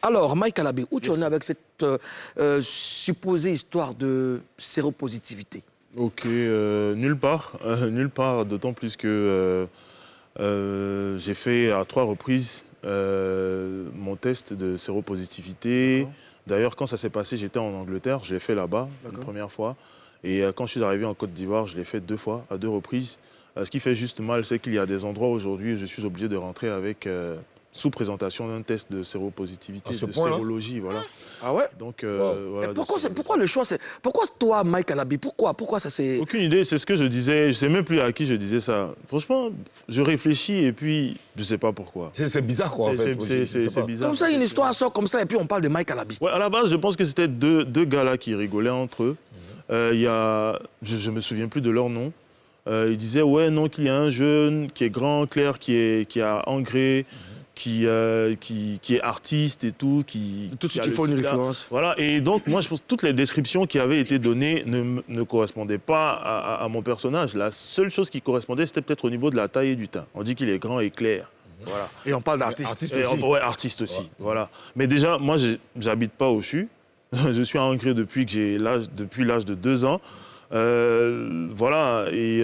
Alors, Mike Alabi, où tu en es avec cette supposée histoire de séropositivité? Ok, nulle part. Nulle part, d'autant plus que j'ai fait à 3 reprises mon test de séropositivité. D'ailleurs, quand ça s'est passé, j'étais en Angleterre, je l'ai fait là-bas, une première fois. Et quand je suis arrivé en Côte d'Ivoire, je l'ai fait 2 fois, à 2 reprises. Ce qui fait juste mal, c'est qu'il y a des endroits aujourd'hui où je suis obligé de rentrer avec, sous présentation d'un test de séropositivité, de sérologie, voilà. Ah ouais? Donc, voilà, pourquoi le choix, pourquoi toi, Mike Alabi? Pourquoi ça s'est... Aucune idée, c'est ce que je disais, je ne sais même plus à qui je disais ça. Franchement, je réfléchis et puis je ne sais pas pourquoi. C'est bizarre, quoi, en fait. C'est bizarre. Comme ça, une histoire sort comme ça et puis on parle de Mike Alabi. Ouais, à la base, je pense que c'était deux gars-là qui rigolaient entre eux. Il y a, je ne me souviens plus de leur nom. Ils disaient, ouais, non, qu'il y a un jeune qui est grand, clair, qui a engrais, qui est artiste et tout, tout de suite, il faut une référence. Voilà, et donc, moi, je pense que toutes les descriptions qui avaient été données ne correspondaient pas à mon personnage. La seule chose qui correspondait, c'était peut-être au niveau de la taille et du teint. On dit qu'il est grand et clair. Voilà. Et on parle d'artiste. Artiste aussi. Ouais, artiste aussi. Ouais. Voilà. Mais déjà, moi, j'habite pas au CHU. Je suis à Angers depuis l'âge de 2 ans. Voilà, et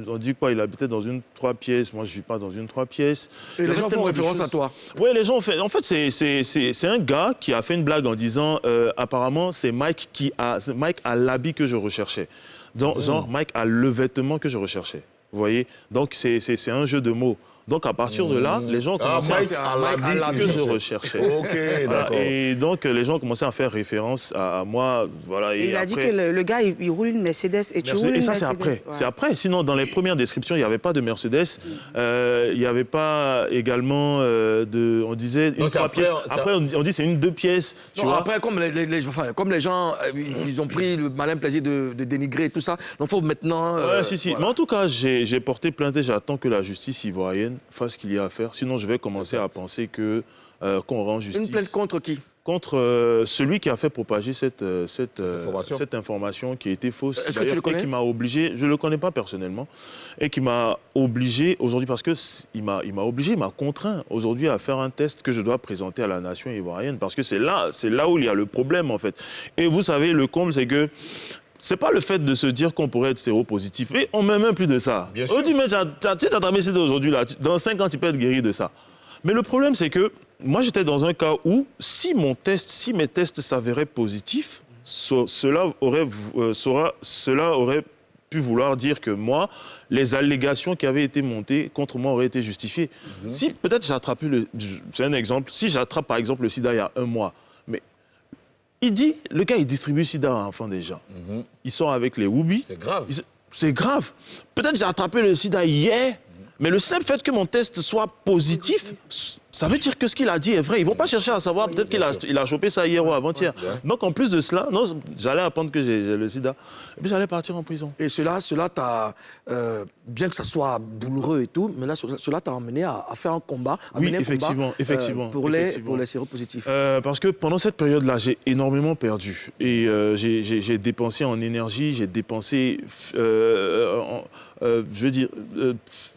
on dit quoi, il habitait dans une 3 pièces, moi je ne vis pas dans une 3 pièces. Et les gens font référence à toi? Oui, les gens font... En fait, c'est un gars qui a fait une blague en disant, apparemment, c'est Mike a l'habit que je recherchais. Donc, genre, Mike a le vêtement que je recherchais. Vous voyez? Donc, c'est un jeu de mots. Donc, à partir de là, les gens commençaient à l'habit que je recherchais. Ok, d'accord. Et donc, les gens commençaient à faire référence à moi. Voilà, et il a dit que le gars, il roule une Mercedes et tu roules une Mercedes. Et ça, c'est après. Ouais. C'est après. Sinon, dans les premières descriptions, il n'y avait pas de Mercedes. Il n'y avait pas également on disait une 3 pièces. Après, on dit c'est une 2 pièces. Tu vois? Après, comme les gens, ils ont pris le malin plaisir de dénigrer tout ça. Donc, il faut maintenant... si. Voilà. Mais en tout cas, j'ai porté plainte et j'attends que la justice ivoirienne fasse ce qu'il y a à faire. Sinon, je vais commencer à penser qu'on rend justice. Une plainte contre qui? Contre celui qui a fait propager cette information qui était fausse. Est-ce que tu le connais? Et qui m'a obligé, je ne le connais pas personnellement, et qui m'a obligé aujourd'hui, parce qu'il m'a contraint aujourd'hui à faire un test que je dois présenter à la nation ivoirienne, parce que c'est là où il y a le problème en fait. Et vous savez, le comble, c'est que c'est pas le fait de se dire qu'on pourrait être séropositif. Et on ne met même plus de ça. Bien sûr. On dit, mais tu as attrapé ça aujourd'hui, là, dans 5 ans, tu peux être guéri de ça. Mais le problème, c'est que moi, j'étais dans un cas où, si mes tests s'avéraient positifs, cela aurait pu vouloir dire que moi, les allégations qui avaient été montées contre moi auraient été justifiées. Si peut-être j'attrape c'est un exemple, si j'attrape par exemple le sida il y a 1 mois, le gars, il distribue sida à enfants des gens. Il sort avec les whoobis. C'est grave. C'est grave. Peut-être j'ai attrapé le sida hier, mais le simple fait que mon test soit positif, ça veut dire que ce qu'il a dit est vrai. Ils ne vont pas chercher à savoir, peut-être qu'il a chopé ça hier ou avant-hier. Donc en plus de cela, j'allais apprendre que j'ai le sida, et puis j'allais partir en prison. Et cela t'a, bien que ça soit douloureux et tout, mais là, cela t'a emmené à faire un combat, effectivement, pour les séropositifs. Parce que pendant cette période-là, j'ai énormément perdu. Et j'ai dépensé en énergie, j'ai dépensé,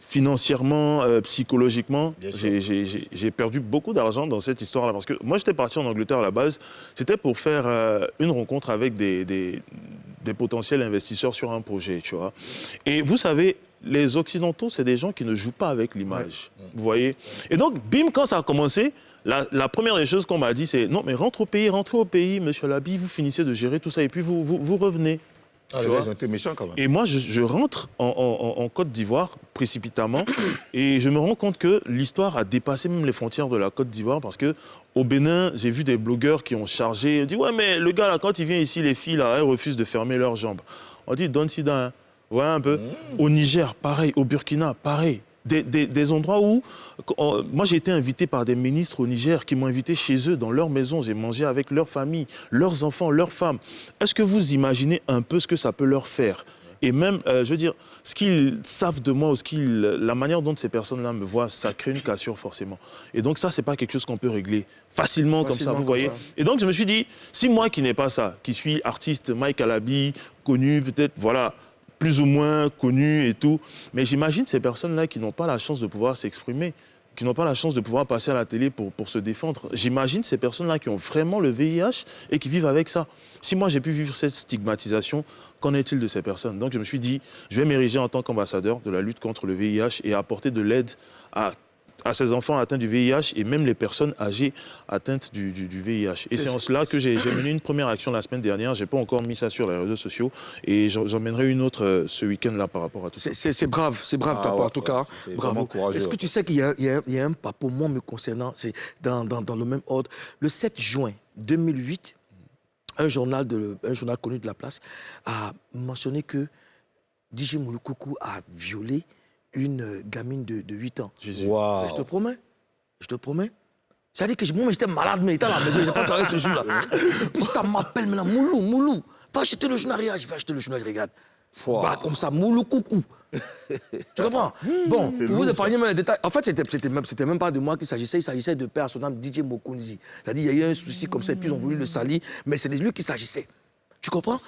financièrement, psychologiquement. J'ai perdu beaucoup d'argent dans cette histoire-là. Parce que moi, j'étais parti en Angleterre à la base. C'était pour faire une rencontre avec des potentiels investisseurs sur un projet, tu vois. Et vous savez, les Occidentaux, c'est des gens qui ne jouent pas avec l'image. Ouais. Vous voyez? Et donc, bim, quand ça a commencé, la première des choses qu'on m'a dit, c'est « Non, mais rentrez au pays, monsieur Alabi, vous finissez de gérer tout ça et puis vous revenez. » Ah, les gars, ils ont été méchants quand même. Et moi, je rentre en Côte d'Ivoire précipitamment et je me rends compte que l'histoire a dépassé même les frontières de la Côte d'Ivoire parce qu'au Bénin, j'ai vu des blogueurs qui ont chargé. On dit, ouais, mais le gars, là, quand il vient ici, les filles, là, elles refusent de fermer leurs jambes. On dit, donne sida, hein. Voilà un peu. Au Niger, pareil. Au Burkina, pareil. Des endroits où... moi, j'ai été invité par des ministres au Niger qui m'ont invité chez eux, dans leur maison. J'ai mangé avec leur famille, leurs enfants, leurs femmes. Est-ce que vous imaginez un peu ce que ça peut leur faire? Et même, je veux dire, ce qu'ils savent de moi, la manière dont ces personnes-là me voient, ça crée une cassure forcément. Et donc ça, c'est pas quelque chose qu'on peut régler facilement comme ça, vous voyez. Et donc je me suis dit, si moi qui n'ai pas ça, qui suis artiste, Mike Alabi, connu peut-être, voilà, plus ou moins connu et tout, mais j'imagine ces personnes-là qui n'ont pas la chance de pouvoir s'exprimer. qui n'ont pas la chance de pouvoir passer à la télé pour se défendre. J'imagine ces personnes-là qui ont vraiment le VIH et qui vivent avec ça. Si moi, j'ai pu vivre cette stigmatisation, qu'en est-il de ces personnes? Donc, je me suis dit, je vais m'ériger en tant qu'ambassadeur de la lutte contre le VIH et apporter de l'aide à ces enfants atteints du VIH et même les personnes âgées atteintes du VIH. Et c'est en cela que j'ai mené une première action la semaine dernière. Je n'ai pas encore mis ça sur les réseaux sociaux et j'en mènerai une autre ce week-end-là par rapport à tout ça. C'est brave ta part, en tout cas. Bravo. Est-ce que tu sais qu'il y a un papo, moi me concernant, c'est dans le même ordre. Le 7 juin 2008, un journal connu de la place a mentionné que DJ Moulou-Coucou a violé une gamine de 8 ans. Wow. Je te promets. C'est-à-dire que moi, j'étais malade, mais j'étais à la maison, je n'ai pas travaillé ce jour-là. Et puis ça m'appelle maintenant, Moulou, va acheter le journal, je vais acheter le journal, regarde. Bah, comme ça, Moulou-Coucou. Tu comprends? Bon, pour vous épargner les détails, en fait, c'était même pas de moi qu'il s'agissait, il s'agissait de père à son âme, DJ Mokunzi. C'est-à-dire, il y a eu un souci comme ça, et puis ils ont voulu le salir, mais c'est de lui qu'il s'agissait. Tu comprends?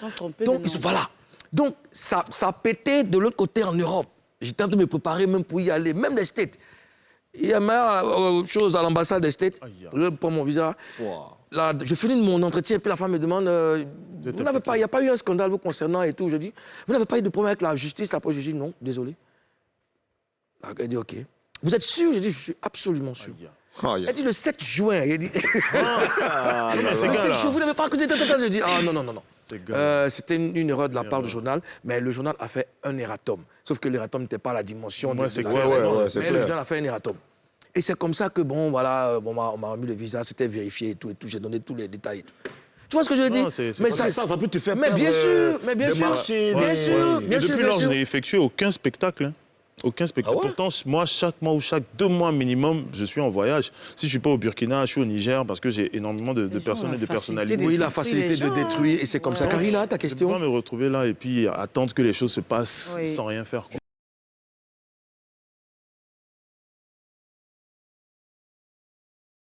Donc, voilà. Donc, ça a pété de l'autre côté en Europe. J'étais en train de me préparer même pour y aller, même les States. Il y a même chose à l'ambassade des States. Je prends mon visa. Là, je finis mon entretien, et puis la femme me demande vous n'avez pas, il n'y a pas eu un scandale vous concernant et tout. Je dis vous n'avez pas eu de problème avec la justice? Après, je dis non, désolé. Elle dit ok. Vous êtes sûr? Je dis je suis absolument sûr. Elle dit le 7 juin. Elle dit le 7 juin, vous n'avez pas accusé de ça? Je dis ah non. C'était une erreur de la part du journal, mais le journal a fait un erratum. Sauf que l'erratum n'était pas la dimension de la mais le journal a fait un erratum. Et c'est comme ça que, on m'a remis le visa, c'était vérifié et tout, j'ai donné tous les détails et tout. Tu vois ce que je veux dire? Mais ça peut te faire perdre bien sûr. Depuis lors, je n'ai effectué aucun spectacle. Aucun spectacle. Ah ouais? Pourtant, moi, chaque mois ou chaque 2 mois minimum, je suis en voyage. Si je ne suis pas au Burkina, je suis au Niger parce que j'ai énormément de personnes et de personnalités. Oui, la facilité de détruire et c'est comme ça. Karina, ta question? Je ne peux pas me retrouver là et puis attendre que les choses se passent sans rien faire, quoi.